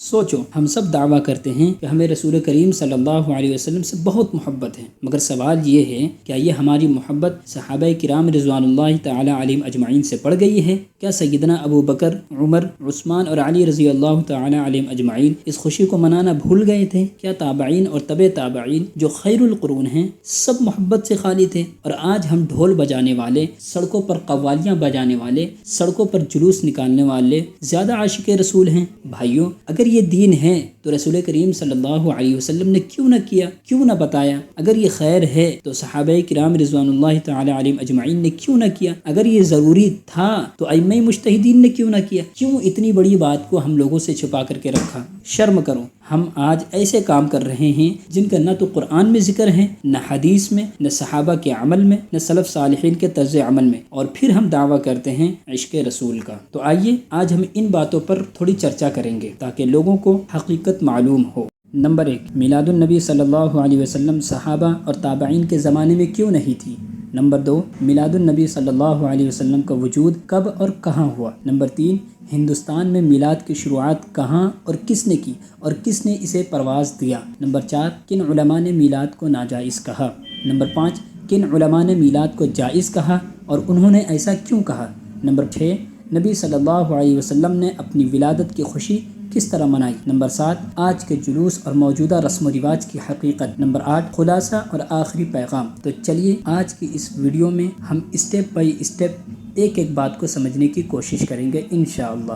سوچو، ہم سب دعویٰ کرتے ہیں کہ ہمیں رسول کریم صلی اللہ علیہ وسلم سے بہت محبت ہے، مگر سوال یہ ہے کیا یہ ہماری محبت صحابہ کرام رضوان اللہ تعالی علیہم اجمعین سے بڑھ گئی ہے؟ کیا سیدنا ابو بکر، عمر، عثمان اور علی رضی اللہ تعالی علیہم اجمعین اس خوشی کو منانا بھول گئے تھے؟ کیا تابعین اور تبع تابعین جو خیر القرون ہیں سب محبت سے خالی تھے؟ اور آج ہم ڈھول بجانے والے، سڑکوں پر قوالیاں بجانے والے، سڑکوں پر جلوس نکالنے والے زیادہ عاشق رسول ہیں؟ بھائیوں، اگر یہ دین ہے تو رسول کریم صلی اللہ علیہ وسلم نے کیوں نہ کیا، کیوں نہ بتایا؟ اگر یہ خیر ہے تو صحابہ کرام رضوان اللہ تعالی علیہم اجمعین نے کیوں نہ کیا؟ اگر یہ ضروری تھا تو ائمہ مجتہدین نے کیوں نہ کیا؟ کیوں اتنی بڑی بات کو ہم لوگوں سے چھپا کر کے رکھا؟ شرم کرو، ہم آج ایسے کام کر رہے ہیں جن کا نہ تو قرآن میں ذکر ہے، نہ حدیث میں، نہ صحابہ کے عمل میں، نہ سلف صالحین کے طرز عمل میں، اور پھر ہم دعویٰ کرتے ہیں عشق رسول کا۔ تو آئیے آج ہم ان باتوں پر تھوڑی چرچا کریں گے تاکہ لوگوں کو حقیقت معلوم ہو۔ نمبر 1، میلاد النبی صلی اللہ علیہ وسلم صحابہ اور تابعین کے زمانے میں کیوں نہیں تھی؟ نمبر 2، میلاد النبی صلی اللہ علیہ وسلم کا وجود کب اور کہاں ہوا؟ نمبر 3، ہندوستان میں میلاد کی شروعات کہاں اور کس نے کی اور کس نے اسے پرواز دیا؟ نمبر 4، کن علماء نے میلاد کو ناجائز کہا؟ نمبر 5، کن علماء نے میلاد کو جائز کہا اور انہوں نے ایسا کیوں کہا؟ نمبر 6، نبی صلی اللہ علیہ وسلم نے اپنی ولادت کی خوشی کس طرح منائی؟ نمبر 7، آج کے جلوس اور موجودہ رسم و رواج کی حقیقت؟ نمبر 8، خلاصہ اور آخری پیغام۔ تو چلیے آج کی اس ویڈیو میں ہم اسٹیپ بائی اسٹیپ ایک ایک بات کو سمجھنے کی کوشش کریں گے انشاءاللہ۔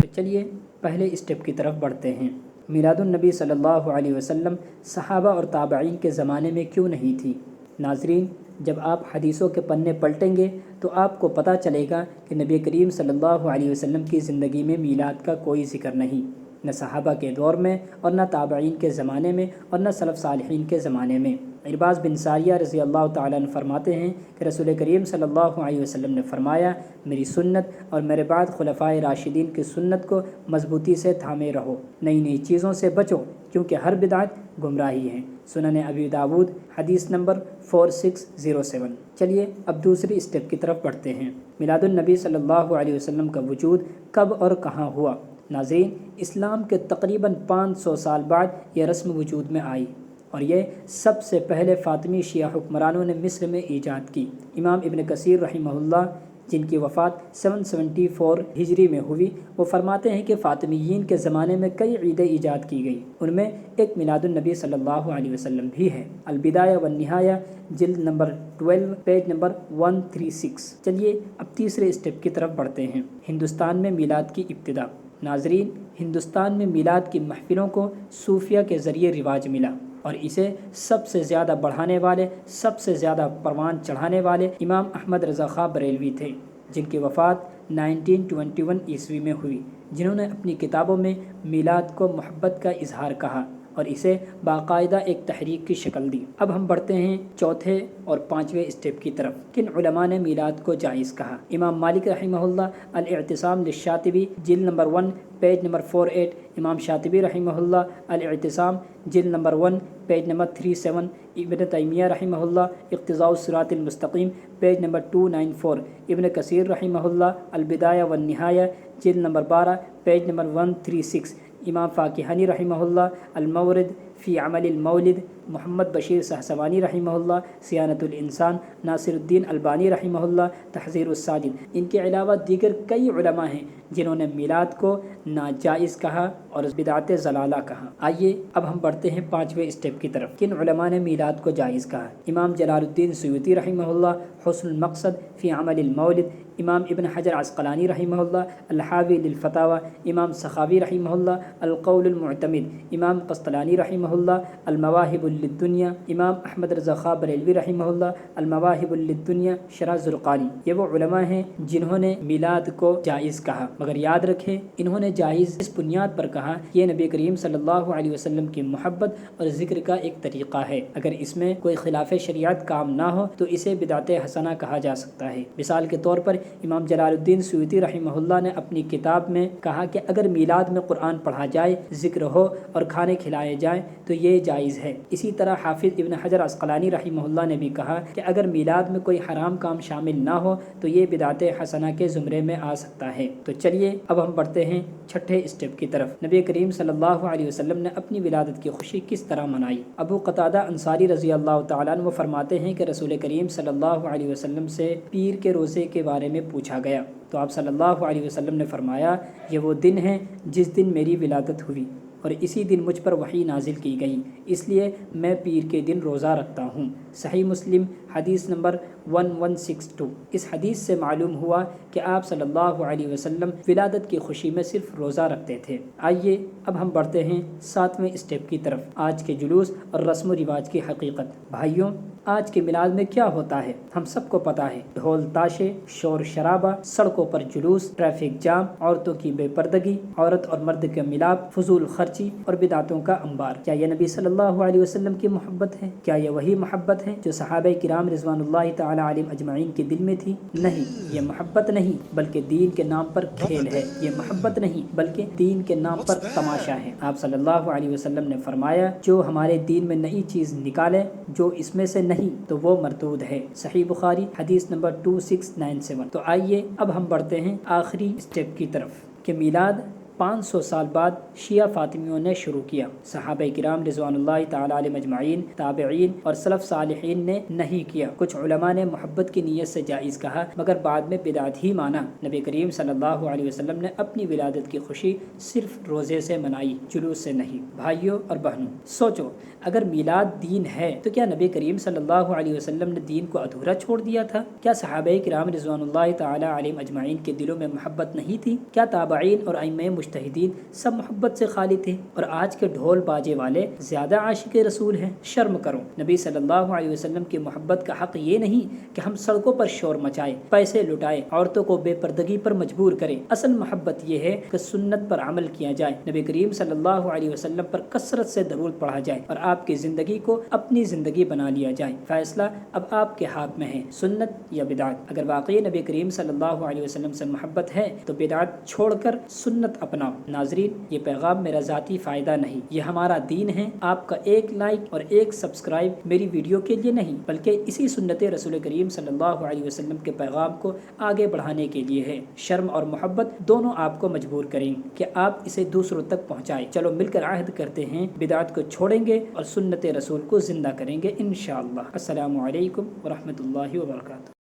تو چلیے پہلے اسٹیپ کی طرف بڑھتے ہیں۔ میلاد النبی صلی اللہ علیہ وسلم صحابہ اور تابعین کے زمانے میں کیوں نہیں تھی؟ ناظرین، جب آپ حدیثوں کے پنے پلٹیں گے تو آپ کو پتہ چلے گا کہ نبی کریم صلی اللہ علیہ وسلم کی زندگی میں میلاد کا کوئی ذکر نہیں، نہ صحابہ کے دور میں اور نہ تابعین کے زمانے میں اور نہ سلف صالحین کے زمانے میں۔ عرباض بن ساریہ رضی اللہ تعالیٰ عنہ فرماتے ہیں کہ رسول کریم صلی اللہ علیہ وسلم نے فرمایا، میری سنت اور میرے بعد خلفائے راشدین کی سنت کو مضبوطی سے تھامے رہو، نئی نئی چیزوں سے بچو کیونکہ ہر بدعت گمراہی ہے۔ سنن ابی داود حدیث نمبر 4607۔ چلیے اب دوسری اسٹیپ کی طرف بڑھتے ہیں۔ میلاد النبی صلی اللہ علیہ وسلم کا وجود کب اور کہاں ہوا؟ ناظرین، اسلام کے تقریباً 500 سال بعد یہ رسم وجود میں آئی، اور یہ سب سے پہلے فاطمی شیعہ حکمرانوں نے مصر میں ایجاد کی۔ امام ابن کثیر رحمہ اللہ، جن کی وفات 774 ہجری میں ہوئی، وہ فرماتے ہیں کہ فاطمیین کے زمانے میں کئی عیدیں ایجاد کی گئی، ان میں ایک میلاد النبی صلی اللہ علیہ وسلم بھی ہے۔ البدایہ والنہایہ جلد نمبر 12 پیج نمبر 136۔ چلیے اب تیسرے اسٹیپ کی طرف بڑھتے ہیں۔ ہندوستان میں میلاد کی ابتدا۔ ناظرین، ہندوستان میں میلاد کی محفلوں کو صوفیہ کے ذریعے رواج ملا، اور اسے سب سے زیادہ بڑھانے والے، سب سے زیادہ پروان چڑھانے والے امام احمد رضا خاں بریلوی تھے، جن کی وفات 1921 عیسوی میں ہوئی، جنہوں نے اپنی کتابوں میں میلاد کو محبت کا اظہار کہا اور اسے باقاعدہ ایک تحریک کی شکل دی۔ اب ہم بڑھتے ہیں چوتھے اور پانچویں اسٹیپ کی طرف۔ کن علماء نے میلاد کو جائز کہا؟ امام مالک رحمہ اللہ، الاعتصام للشاطبی جلد نمبر 1 پیج نمبر 48۔ امام شاطبی رحمہ اللہ، الاعتصام جلد نمبر 1 پیج نمبر 37۔ ابن تیمیہ رحمہ اللہ، اقتضاء الصراط المستقیم پیج نمبر 294۔ ابن کثیر رحمہ اللہ، البدایہ والنہایہ جلد نمبر 12 پیج نمبر 136۔ امام فاقہانی رحمہ اللہ، المورد فی عمل المولد۔ محمد بشیر سہسوانی رحمہ اللہ، صیانت الانسان۔ ناصر الدین البانی رحمہ اللہ، تحذیر الساجد۔ ان کے علاوہ دیگر کئی علماء ہیں جنہوں نے میلاد کو ناجائز کہا اور بدعت ضلالہ کہا۔ آئیے اب ہم بڑھتے ہیں پانچویں اسٹیپ کی طرف۔ کن علماء نے میلاد کو جائز کہا؟ امام جلال الدین سیوطی رحمہ اللہ، حسن المقصد فی عمل المولد۔ امام ابن حجر عسقلانی رحمہ اللہ، الحاوی للفتاوی۔ امام سخاوی رحمہ اللہ، القول المعتمد۔ امام قسطلانی رحمہ اللہ، المواہب للدنیا۔ امام احمد رضا خاں بریلوی رحمہ اللہ، المواہب للدنیا، شرح زرقانی۔ یہ وہ علماء ہیں جنہوں نے میلاد کو جائز کہا، مگر یاد رکھیں انہوں نے جائز اس بنیاد پر کہا کہ یہ نبی کریم صلی اللہ علیہ وسلم کی محبت اور ذکر کا ایک طریقہ ہے، اگر اس میں کوئی خلاف شریعت کام نہ ہو تو اسے بدعت حسنہ کہا جا سکتا ہے۔ مثال کے طور پر امام جلال الدین سیوطی رحمہ اللہ نے اپنی کتاب میں کہا کہ اگر میلاد میں قرآن پڑھا جائے، ذکر ہو اور کھانے کھلائے جائیں تو یہ جائز ہے۔ اسی طرح حافظ ابن حجر عسقلانی رحمہ اللہ نے بھی کہا کہ اگر میلاد میں کوئی حرام کام شامل نہ ہو تو یہ بدعت حسنہ کے زمرے میں آ سکتا ہے۔ تو چلیے اب ہم بڑھتے ہیں چھٹے اسٹیپ کی طرف۔ نبی کریم صلی اللہ علیہ وسلم نے اپنی ولادت کی خوشی کس طرح منائی؟ ابو قتادہ انصاری رضی اللہ تعالیٰ عنہ فرماتے ہیں کہ رسول کریم صلی اللہ علیہ وسلم سے پیر کے روزے کے بارے میں پوچھا گیا تو آپ صلی اللہ علیہ وسلم نے فرمایا یہ وہ دن ہے جس دن میری ولادت ہوئی اور اسی دن مجھ پر وحی نازل کی گئی، اس لیے میں پیر کے دن روزہ رکھتا ہوں۔ صحیح مسلم حدیث نمبر 1162۔ اس حدیث سے معلوم ہوا کہ آپ صلی اللہ علیہ وسلم ولادت کی خوشی میں صرف روزہ رکھتے تھے۔ آئیے اب ہم بڑھتے ہیں 7ویں اسٹیپ کی طرف، آج کے جلوس اور رسم و رواج کی حقیقت۔ بھائیوں، آج کے میلاد میں کیا ہوتا ہے ہم سب کو پتہ ہے۔ ڈھول تاشے، شور شرابہ، سڑکوں پر جلوس، ٹریفک جام، عورتوں کی بے پردگی، عورت اور مرد کا ملاپ، فضول خرچی اور بدعتوں کا انبار۔ کیا یہ نبی صلی اللہ علیہ وسلم کی محبت ہے؟ کیا یہ وہی محبت ہے جو صحابہ کرام رضوان اللہ تعالی علیہم اجمعین کے دل میں تھی؟ نہیں، یہ محبت نہیں بلکہ دین کے نام پر کھیل ہے۔ یہ محبت نہیں بلکہ دین کے نام پر تماشا ہے۔ آپ صلی اللہ علیہ وسلم نے فرمایا جو ہمارے دین میں نئی چیز نکالے جو اس میں سے نہیں تو وہ مردود ہے۔ صحیح بخاری حدیث نمبر 2697۔ تو آئیے اب ہم بڑھتے ہیں آخری اسٹیپ کی طرف کہ میلاد 500 سال بعد شیعہ فاطمیوں نے شروع کیا۔ صحابہ کرام رضوان اللہ تعالی علیہم اجمعین، تابعین اور سلف صالحین نے نہیں کیا۔ کچھ علماء نے محبت کی نیت سے جائز کہا مگر بعد میں بدعت ہی مانا۔ نبی کریم صلی اللہ علیہ وسلم نے اپنی ولادت کی خوشی صرف روزے سے منائی، جلوس سے نہیں۔ بھائیوں اور بہنوں، سوچو اگر میلاد دین ہے تو کیا نبی کریم صلی اللہ علیہ وسلم نے دین کو ادھورا چھوڑ دیا تھا؟ کیا صحابہ کرام رضوان اللہ تعالی علیہم اجمعین کے دلوں میں محبت نہیں تھی؟ کیا تابعین اور ائمہ مجتہدین سب محبت سے خالی تھے اور آج کے ڈھول باجے والے زیادہ عاشق رسول ہیں؟ شرم کرو۔ نبی صلی اللہ علیہ وسلم کی محبت کا حق یہ نہیں کہ ہم سڑکوں پر شور مچائیں، پیسے لٹائیں، عورتوں کو بے پردگی پر مجبور کریں۔ اصل محبت یہ ہے کہ سنت پر عمل کیا جائے، نبی کریم صلی اللہ علیہ وسلم پر کثرت سے درود پڑھا جائے اور آپ کی زندگی کو اپنی زندگی بنا لیا جائے۔ فیصلہ اب آپ کے ہاتھ میں ہے، سنت یا بدعت۔ اگر واقعی نبی کریم صلی اللہ علیہ وسلم سے محبت ہے تو بدعت چھوڑ کر سنت اپناؤ۔ ناظرین، یہ پیغام میرا ذاتی فائدہ نہیں، یہ ہمارا دین ہے۔ آپ کا ایک لائک اور ایک سبسکرائب میری ویڈیو کے لیے نہیں بلکہ اسی سنت رسول کریم صلی اللہ علیہ وسلم کے پیغام کو آگے بڑھانے کے لیے ہے۔ شرم اور محبت دونوں آپ کو مجبور کریں کہ آپ اسے دوسروں تک پہنچائیں۔ چلو مل کر عہد کرتے ہیں، بدعت کو چھوڑیں گے اور سنت رسول کو زندہ کریں گے انشاءاللہ۔ السلام علیکم ورحمۃ اللہ وبرکاتہ۔